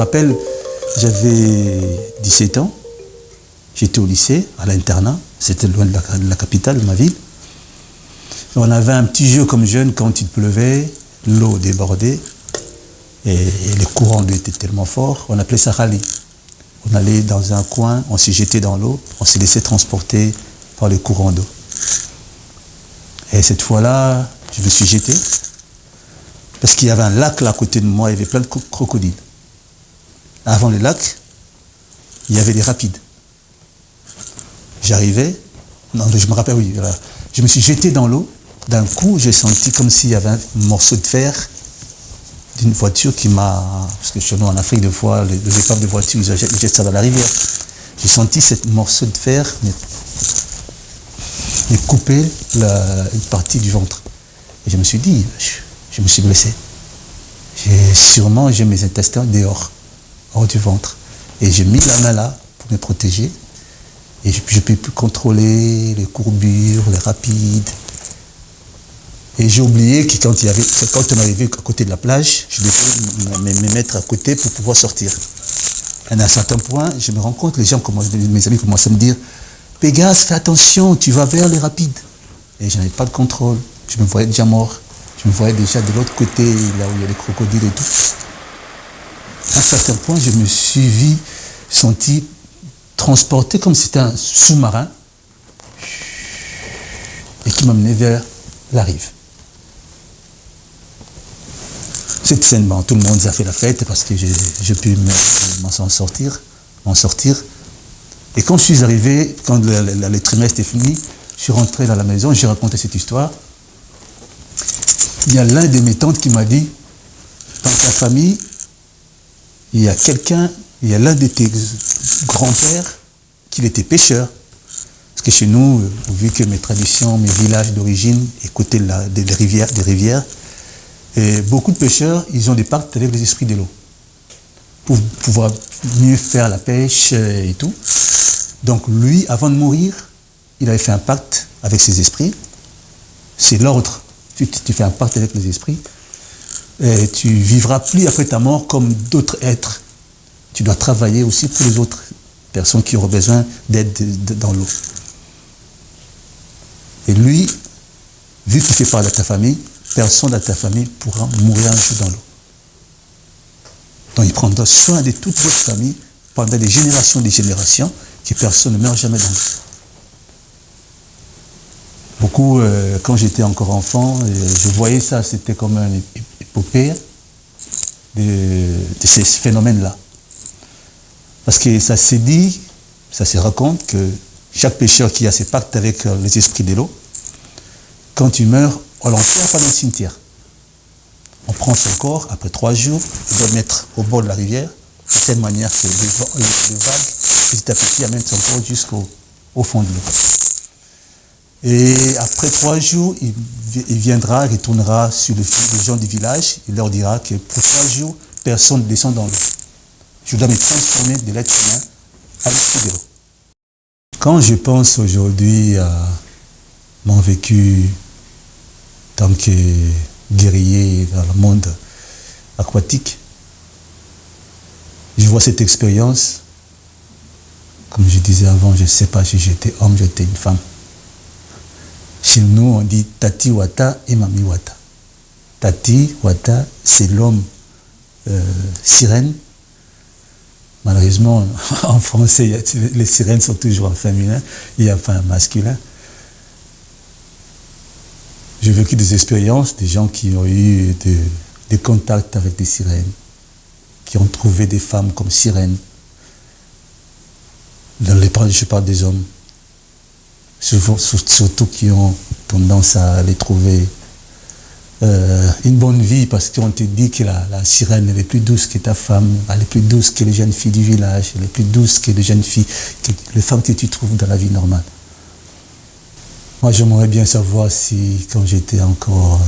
rappelle, j'avais 17 ans, j'étais au lycée, à l'internat, c'était loin de la capitale, de ma ville. On avait un petit jeu comme jeune, quand il pleuvait, l'eau débordait, et les courants d'eau étaient tellement forts, on appelait ça rallye. On allait dans un coin, on s'est jeté dans l'eau, on s'est laissé transporter par les courants d'eau. Et cette fois-là, je me suis jeté, parce qu'il y avait un lac là à côté de moi, il y avait plein de crocodiles. Avant le lac, il y avait des rapides. J'arrivais, non, je me rappelle, oui, voilà. Je me suis jeté dans l'eau, d'un coup, j'ai senti comme s'il y avait un morceau de fer d'une voiture qui m'a... Parce que chez nous, en Afrique, des fois, les épaves de voiture, ils jettent ça dans la rivière. J'ai senti ce morceau de fer me couper une partie du ventre. Et je me suis dit, je me suis blessé. J'ai mes intestins dehors, hors du ventre. Et j'ai mis la main là pour me protéger. Et je ne peux plus contrôler les courbures, les rapides. Et j'ai oublié que quand on arrivait à côté de la plage, je devais me mettre à côté pour pouvoir sortir. Et à un certain point, je me rends compte, mes amis commencent à me dire « Pégase, fais attention, tu vas vers les rapides ». Et je n'avais pas de contrôle, je me voyais déjà mort. Je me voyais déjà de l'autre côté, là où il y a les crocodiles et tout. À un certain point, je me suis senti transporté comme si c'était un sous-marin et qui m'amenait vers la rive. Cette scène, tout le monde a fait la fête parce que j'ai pu m'en sortir. Et quand je suis arrivé, quand le trimestre est fini, je suis rentré dans la maison, j'ai raconté cette histoire. Il y a l'un de mes tantes qui m'a dit, dans ta famille, il y a l'un de tes grands-pères qui était pêcheur. Parce que chez nous, vu que mes traditions, mes villages d'origine, et côté des rivières, et beaucoup de pêcheurs, ils ont des pactes avec les esprits de l'eau. Pour pouvoir mieux faire la pêche et tout. Donc lui, avant de mourir, il avait fait un pacte avec ses esprits. C'est l'ordre. Tu fais un pacte avec les esprits. Et tu vivras plus après ta mort comme d'autres êtres. Tu dois travailler aussi pour les autres personnes qui auront besoin d'aide dans l'eau. Et lui, vu qu'il fait part de ta famille, personne de ta famille pourra mourir un jour dans l'eau. Donc il prendra soin de toute votre famille pendant des générations, que personne ne meurt jamais dans l'eau. Beaucoup, quand j'étais encore enfant, je voyais ça, c'était comme une épopée de ces phénomènes-là. Parce que ça s'est dit, ça se raconte que chaque pécheur qui a ses pactes avec les esprits de l'eau, quand il meurt, on l'enterre pas dans le cimetière. On prend son corps, après 3 jours, on doit le mettre au bord de la rivière, de telle manière que le vague, petit à petit, amène son corps jusqu'au fond de l'eau. Et après 3 jours, il viendra, il retournera sur les gens du village, il leur dira que pour 3 jours, personne ne descend dans l'eau. Je dois me transformer de l'être humain à l'esprit de l'eau. Quand je pense aujourd'hui à mon vécu tant que guerrier dans le monde aquatique, je vois cette expérience, comme je disais avant, je ne sais pas si j'étais homme, j'étais une femme. Chez nous, on dit Tati Wata et Mami Wata. Tati Wata, c'est l'homme sirène. Malheureusement, en français, les sirènes sont toujours en féminin, il n'y a pas un masculin. J'ai vécu des expériences, des gens qui ont eu des contacts avec des sirènes, qui ont trouvé des femmes comme sirènes. Je parle des hommes, surtout qui ont tendance à les trouver une bonne vie, parce qu'on te dit que la sirène elle est plus douce que ta femme, elle est plus douce que les jeunes filles du village, elle est plus douce que les jeunes filles, que les femmes que tu trouves dans la vie normale. Moi, j'aimerais bien savoir si, quand j'étais encore